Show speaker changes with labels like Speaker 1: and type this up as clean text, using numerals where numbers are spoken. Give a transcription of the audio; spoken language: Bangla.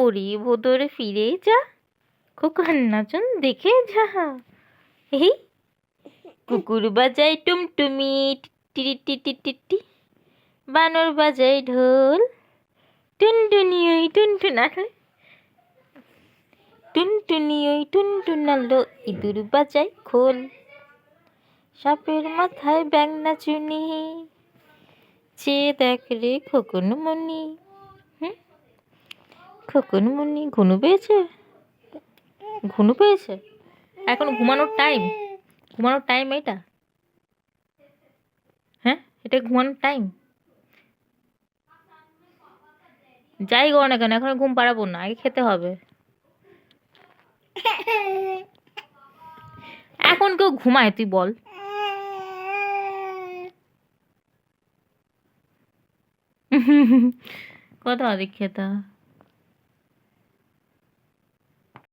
Speaker 1: ওরে ভোদরে ফিরে যা, খোকার নাচন দেখে যা। এই কুকুর বাজায় টুমটুমি, টিটি টিটি টিটি, বানর বাজায় ঢোল, টুনটুনি ওই টুনটুনাল, টুনটুনি ওই টুনটুনালো, ইঁদুর বাজায় খোল, সাপের মাথায় ব্যাঙ নাচুনি, চেয়ে দেখ রে খোকন মনি। খোকন মনি ঘুনু পেয়েছে, ঘুনু পেয়েছে। এখন ঘুমানোর টাইম, ঘুমানোর টাইম এটা? হ্যাঁ, এটা ঘুমানোর টাইম? যাই করো না কেন, এখন ঘুম পাড়াবো না, আগে খেতে হবে। এখন কেউ ঘুমায় তুই বল? কত অধিক খেতা।